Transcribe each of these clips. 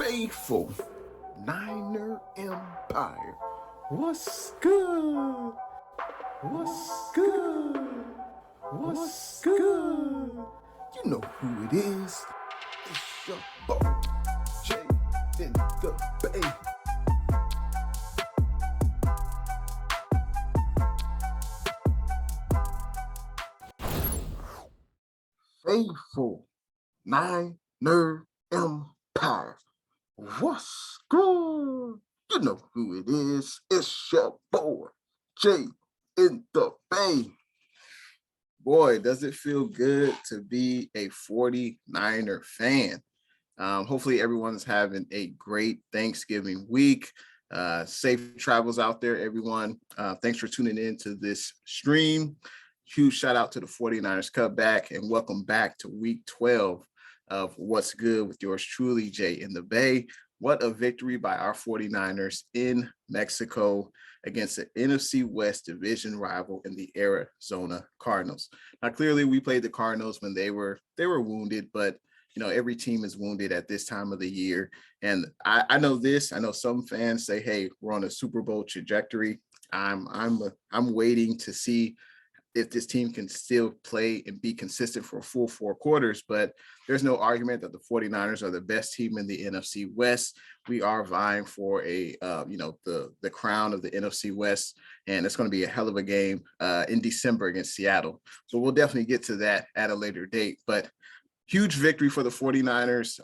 faithful Niner Empire. What's good? What's good? What's good? You know who it is. It's your boy, Jay in the Bay. Faithful Niner Empire. What's good? You know who it is. It's your boy, Jay in the Bay. Boy, does it feel good to be a 49er fan. Hopefully everyone's having a great Thanksgiving week. Safe travels out there, everyone. Thanks for tuning in to this stream. Huge shout out to the 49ers Cutback, and welcome back to week 12 of What's Good with yours truly, Jay in the Bay. What a victory by our 49ers in Mexico against the NFC West division rival in the Arizona Cardinals. Now, clearly we played the Cardinals when they were wounded, but you know, every team is wounded at this time of the year. And I know this. I know some fans say, hey, we're on a Super Bowl trajectory. I'm waiting to see if this team can still play and be consistent for a full 4 quarters, but there's no argument that the 49ers are the best team in the NFC West. We are vying for the crown of the NFC West, and it's going to be a hell of a game in December against Seattle. So we'll definitely get to that at a later date, but huge victory for the 49ers,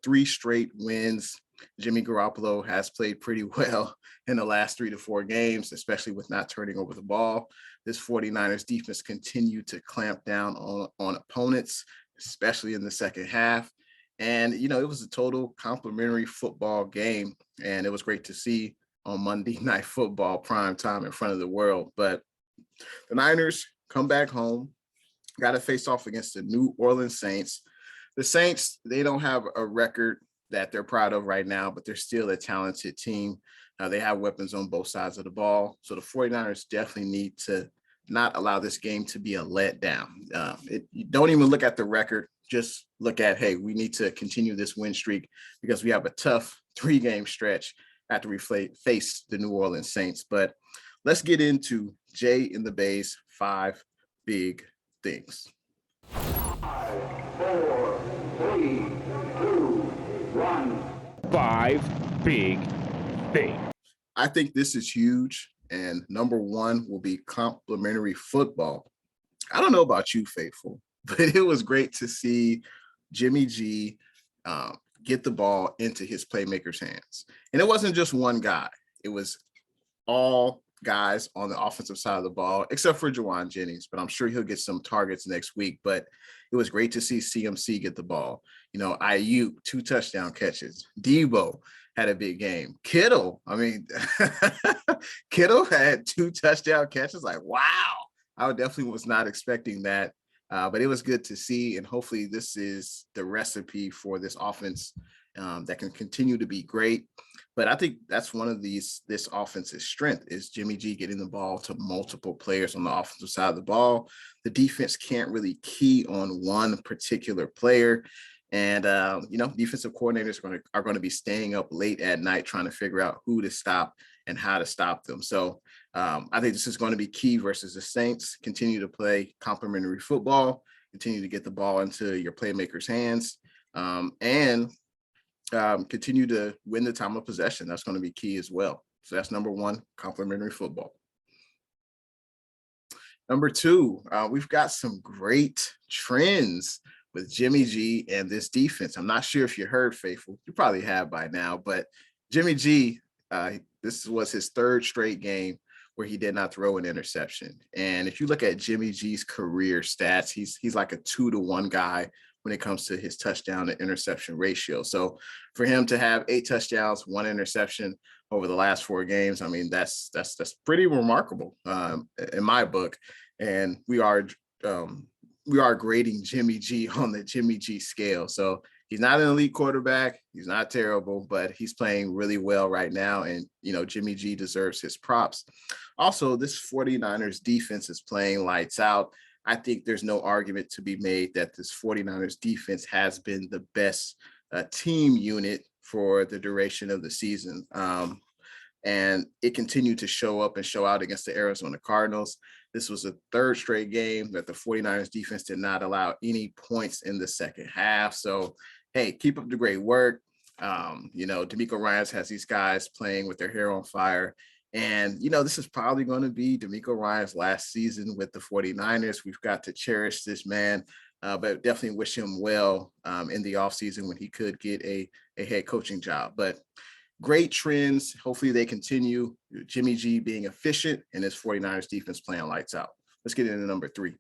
3 straight wins. Jimmy Garoppolo has played pretty well in the last 3 to 4 games, especially with not turning over the ball. This 49ers defense continued to clamp down on opponents, especially in the second half. And, it was a total complimentary football game. And it was great to see on Monday Night Football prime time in front of the world. But the Niners come back home, got to face off against the New Orleans Saints. The Saints, they don't have a record that they're proud of right now, but they're still a talented team. They have weapons on both sides of the ball. So the 49ers definitely need to not allow this game to be a letdown. You don't even look at the record. Just look at, hey, we need to continue this win streak because we have a tough 3-game stretch after we face the New Orleans Saints. But let's get into Jay in the Bay's 5 big things. 5, 4, 3, 2, 1. 5 big things. I think this is huge, and number 1 will be complimentary football. I don't know about you, Faithful, but it was great to see Jimmy G get the ball into his playmakers' hands. And it wasn't just one guy. It was all guys on the offensive side of the ball, except for Juwan Jennings, but I'm sure he'll get some targets next week. But it was great to see CMC get the ball. Ayuk, 2 touchdown catches. Debo had a big game. Kittle had 2 touchdown catches. Like, wow. I definitely was not expecting that. But it was good to see. And hopefully this is the recipe for this offense that can continue to be great. But I think that's one of this offense's strength is Jimmy G getting the ball to multiple players on the offensive side of the ball. The defense can't really key on one particular player. And, defensive coordinators are going to be staying up late at night trying to figure out who to stop and how to stop them. So I think this is going to be key versus the Saints. Continue to play complimentary football, continue to get the ball into your playmakers' hands, and continue to win the time of possession. That's going to be key as well. So that's number 1, complimentary football. Number 2, we've got some great trends with Jimmy G and this defense. I'm not sure if you heard, Faithful. You probably have by now, but Jimmy G, this was his 3rd straight game where he did not throw an interception. And if you look at Jimmy G's career stats, he's like a 2-to-1 guy when it comes to his touchdown to interception ratio. So for him to have 8 touchdowns, 1 interception over the last 4 games, I mean, that's pretty remarkable in my book. And we are grading Jimmy G on the Jimmy G scale. So he's not an elite quarterback. He's not terrible, but he's playing really well right now. And, Jimmy G deserves his props. Also, this 49ers defense is playing lights out. I think there's no argument to be made that this 49ers defense has been the best team unit for the duration of the season. And it continued to show up and show out against the Arizona Cardinals. This was the third straight game that the 49ers defense did not allow any points in the second half. So, hey, keep up the great work. DeMeco Ryans has these guys playing with their hair on fire. And, this is probably going to be DeMeco Ryans' last season with the 49ers. We've got to cherish this man, but definitely wish him well in the offseason when he could get a head coaching job. But great trends. Hopefully they continue. Jimmy G being efficient and his 49ers defense playing lights out. Let's get into number 3.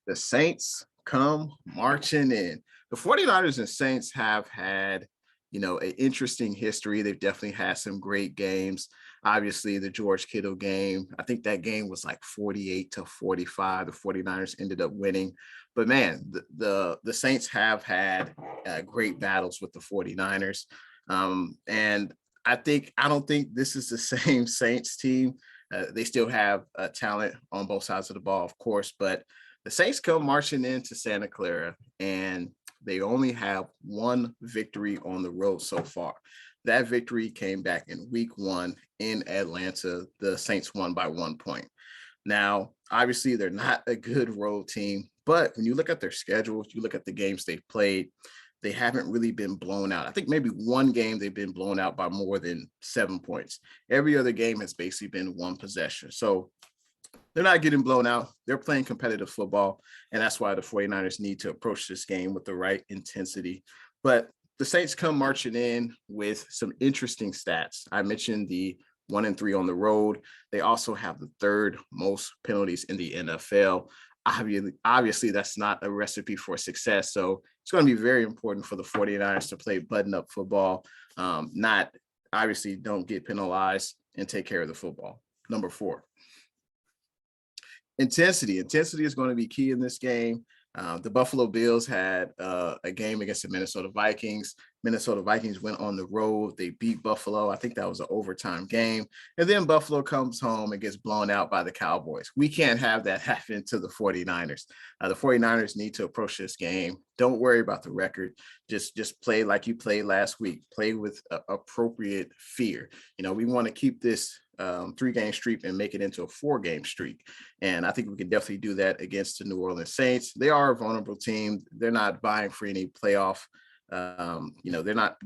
The Saints come marching in. The 49ers and Saints have had, an interesting history. They've definitely had some great games. Obviously, the George Kittle game, I think that game was like 48-45. The 49ers ended up winning. But man, the Saints have had great battles with the 49ers. And I don't think this is the same Saints team. They still have talent on both sides of the ball, of course, but the Saints come marching into Santa Clara and they only have one victory on the road so far. That victory came back in week 1 in Atlanta. The Saints won by 1 point. Now, obviously, they're not a good road team, but when you look at their schedule, you look at the games they've played, they haven't really been blown out. I think maybe one game they've been blown out by more than 7 points. Every other game has basically been one possession. So they're not getting blown out. They're playing competitive football, and that's why the 49ers need to approach this game with the right intensity. But the Saints come marching in with some interesting stats. I mentioned the 1-3 on the road. They also have the 3rd most penalties in the NFL. Obviously, that's not a recipe for success. So it's going to be very important for the 49ers to play button-up football, don't get penalized and take care of the football. Number 4. Intensity is going to be key in this game. The Buffalo Bills had a game against the Minnesota Vikings. Minnesota Vikings went on the road. They beat Buffalo. I think that was an overtime game. And then Buffalo comes home and gets blown out by the Cowboys. We can't have that happen to the 49ers. The 49ers need to approach this game. Don't worry about the record. Just play like you played last week. Play with appropriate fear. We want to keep this 3-game streak and make it into a 4-game streak. And I think we can definitely do that against the New Orleans Saints. They are a vulnerable team. They're not vying for any playoff. They're not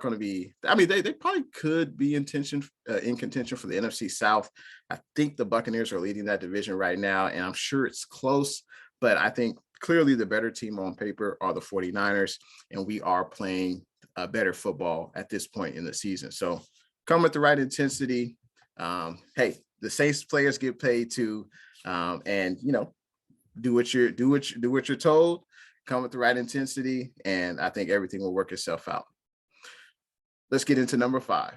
going to be, they probably could be in contention for the NFC South. I think the Buccaneers are leading that division right now, and I'm sure it's close, but I think clearly the better team on paper are the 49ers, and we are playing better football at this point in the season. So come with the right intensity. Hey, the Saints players get paid too, and do what you're told. Come with the right intensity, and I think everything will work itself out. Let's get into number 5,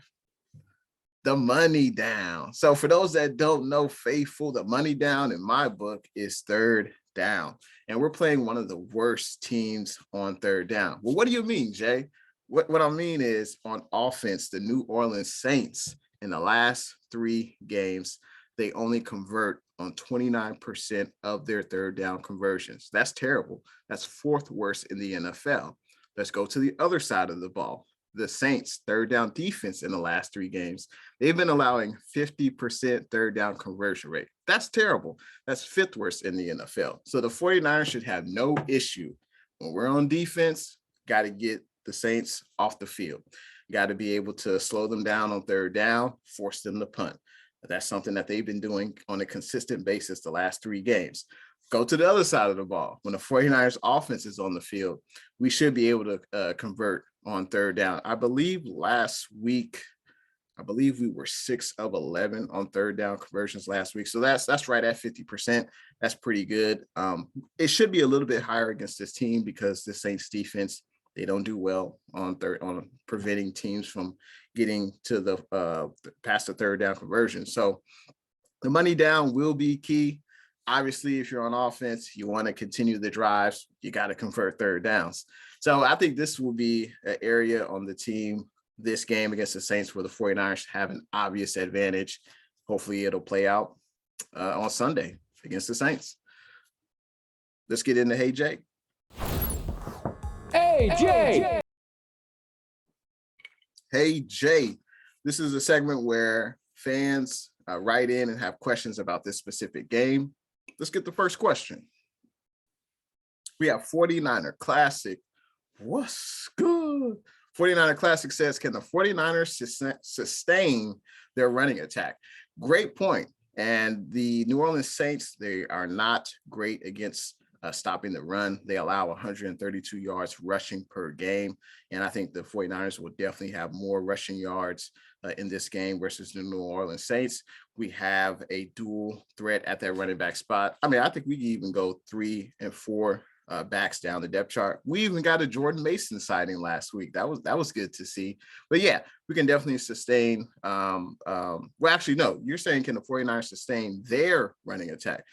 the money down. So for those that don't know, faithful, the money down in my book is 3rd down, and we're playing one of the worst teams on 3rd down. Well, what do you mean, Jay? What I mean is, on offense, the New Orleans Saints in the last 3 games, they only convert on 29% of their 3rd down conversions. That's terrible. That's 4th worst in the NFL. Let's go to the other side of the ball. The Saints' 3rd down defense in the last 3 games, they've been allowing 50% 3rd down conversion rate. That's terrible. That's 5th worst in the NFL. So the 49ers should have no issue. When we're on defense, got to get the Saints off the field. Got to be able to slow them down on 3rd down, force them to punt. That's something that they've been doing on a consistent basis the last 3 games. Go to the other side of the ball. When the 49ers offense is on the field, we should be able to convert on 3rd down. I believe last week, we were 6 of 11 on 3rd down conversions last week. So that's right at 50%. That's pretty good. It should be a little bit higher against this team because the Saints defense, they don't do well on preventing teams from getting to the past the 3rd down conversion. So the money down will be key. Obviously, if you're on offense, you want to continue the drives, you got to convert 3rd downs. So I think this will be an area on the team, this game against the Saints, where the 49ers have an obvious advantage. Hopefully it'll play out on Sunday against the Saints. Let's get into Hey Jay. Hey, Jay. Hey, Jay. This is a segment where fans write in and have questions about this specific game. Let's get the first question. We have 49er Classic. What's good? 49er Classic says, can the 49ers sustain their running attack? Great point. And the New Orleans Saints, they are not great against stopping the run. They allow 132 yards rushing per game. And I think the 49ers will definitely have more rushing yards in this game versus the New Orleans Saints. We have a dual threat at that running back spot. I mean, I think we can even go 3 and 4 backs down the depth chart. We even got a Jordan Mason sighting last week. That was good to see. But yeah, we can definitely sustain. Well, actually, no, you're saying can the 49ers sustain their running attack?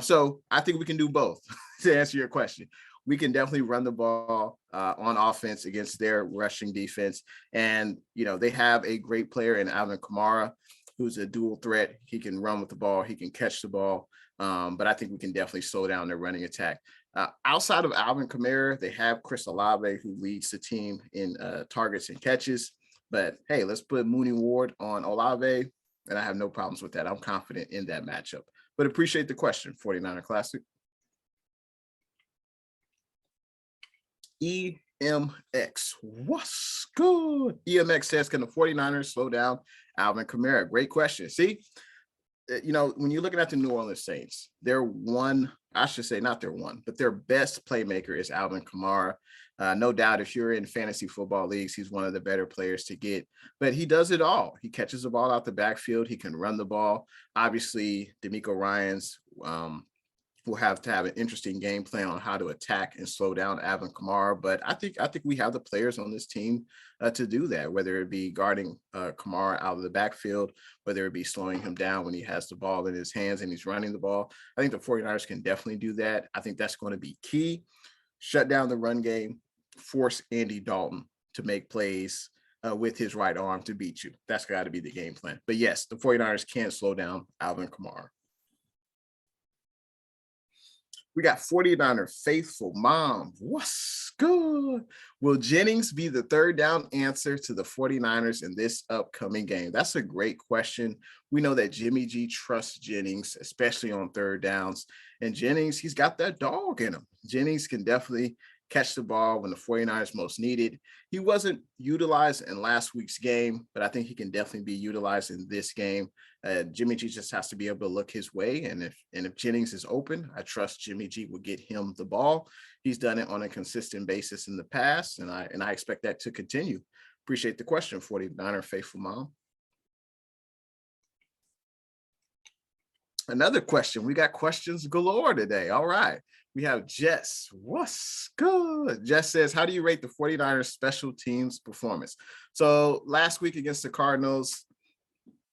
So I think we can do both. To answer your question, we can definitely run the ball on offense against their rushing defense. And, they have a great player in Alvin Kamara, who's a dual threat. He can run with the ball. He can catch the ball. But I think we can definitely slow down their running attack. Outside of Alvin Kamara, they have Chris Olave, who leads the team in targets and catches. But hey, let's put Mooney Ward on Olave, and I have no problems with that. I'm confident in that matchup. But appreciate the question, 49er Classic. EMX, what's good? EMX says, can the 49ers slow down Alvin Kamara? Great question. See, when you're looking at the New Orleans Saints, their best playmaker is Alvin Kamara. No doubt, if you're in fantasy football leagues, he's one of the better players to get, but he does it all. He catches the ball out the backfield. He can run the ball. Obviously, D'Amico Ryans will have to have an interesting game plan on how to attack and slow down Alvin Kamara. But I think we have the players on this team to do that, whether it be guarding Kamara out of the backfield, whether it be slowing him down when he has the ball in his hands and he's running the ball. I think the 49ers can definitely do that. I think that's going to be key. Shut down the run game, force Andy Dalton to make plays with his right arm to beat you. That's got to be the game plan. But yes, the 49ers can't slow down Alvin Kamara. We got 49er Faithful Mom. What's good? Will Jennings be the third down answer to the 49ers in this upcoming game? That's a great question. We know that Jimmy G trusts Jennings, especially on third downs. And Jennings, he's got that dog in him. Jennings can definitely catch the ball when the 49ers most need it. He wasn't utilized in last week's game, but I think he can definitely be utilized in this game. Jimmy G just has to be able to look his way. And if Jennings is open, I trust Jimmy G will get him the ball. He's done it on a consistent basis in the past, and I expect that to continue. Appreciate the question, 49er Faithful Mom. Another question. We got questions galore today. All right. We have Jess. What's good? Jess says, how do you rate the 49ers special teams performance? So last week against the Cardinals,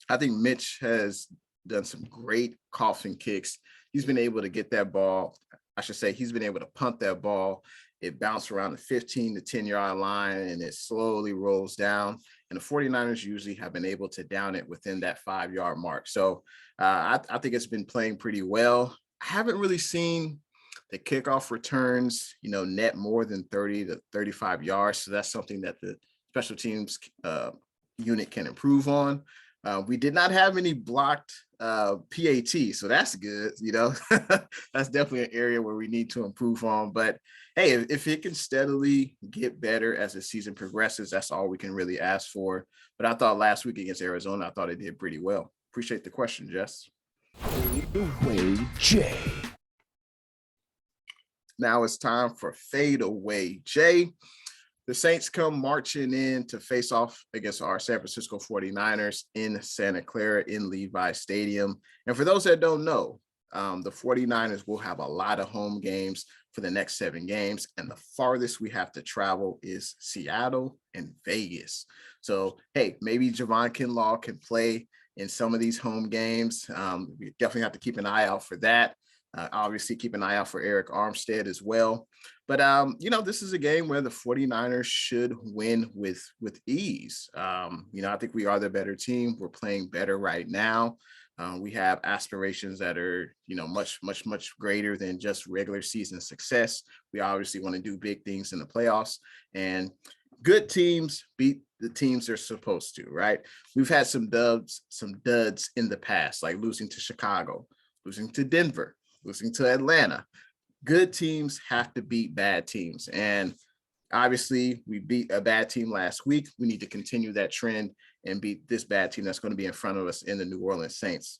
I think Mitch has done some great coffin kicks. He's been able to get that ball. I should say he's been able to punt that ball. It bounced around the 15 to 10-yard line, and it slowly rolls down. And the 49ers usually have been able to down it within that 5-yard mark. So I think it's been playing pretty well. I haven't really seen the kickoff returns, net more than 30 to 35 yards. So that's something that the special teams unit can improve on. We did not have any blocked PAT, so that's good. That's definitely an area where we need to improve on. But hey, if it can steadily get better as the season progresses, that's all we can really ask for. But I thought last week against Arizona, I thought it did pretty well. Appreciate the question, Jess. Fadeaway Jay. Now it's time for Fadeaway Jay. The Saints come marching in to face off against our San Francisco 49ers in Santa Clara in Levi Stadium. And for those that don't know, the 49ers will have a lot of home games for the next 7 games. And the farthest we have to travel is Seattle and Vegas. So, hey, maybe Javon Kinlaw can play in some of these home games. We definitely have to keep an eye out for that. Obviously, keep an eye out for Eric Armstead as well. But, this is a game where the 49ers should win with ease. I think we are the better team. We're playing better right now. We have aspirations that are, much, much, much greater than just regular season success. We obviously want to do big things in the playoffs. And good teams beat the teams they're supposed to, right? We've had some duds in the past, like losing to Chicago, losing to Denver, losing to Atlanta. Good teams have to beat bad teams. And obviously, we beat a bad team last week. We need to continue that trend and beat this bad team that's going to be in front of us in the New Orleans Saints.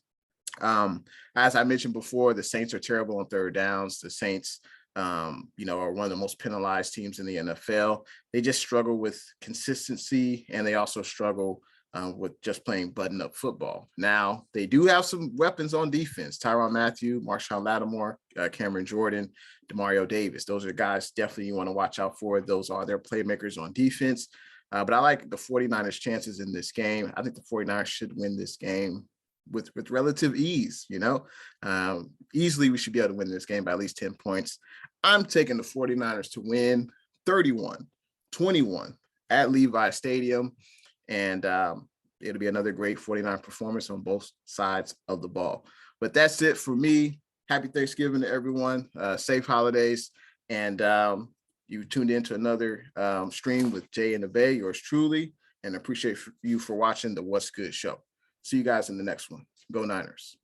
As I mentioned before, the Saints are terrible on third downs. The Saints, are one of the most penalized teams in the NFL. They just struggle with consistency, and they also struggle with just playing button-up football. Now, they do have some weapons on defense. Tyrann Mathieu, Marshawn Lattimore, Cameron Jordan, Demario Davis. Those are guys definitely you want to watch out for. Those are their playmakers on defense. But I like the 49ers' chances in this game. I think the 49ers should win this game with relative ease, easily we should be able to win this game by at least 10 points. I'm taking the 49ers to win 31-21 at Levi Stadium. And it'll be another great 49 performance on both sides of the ball. But that's it for me. Happy Thanksgiving to everyone. Safe holidays. And you tuned into another stream with Jay and the Bay, yours truly, and appreciate you for watching the What's Good show. See you guys in the next one. Go Niners.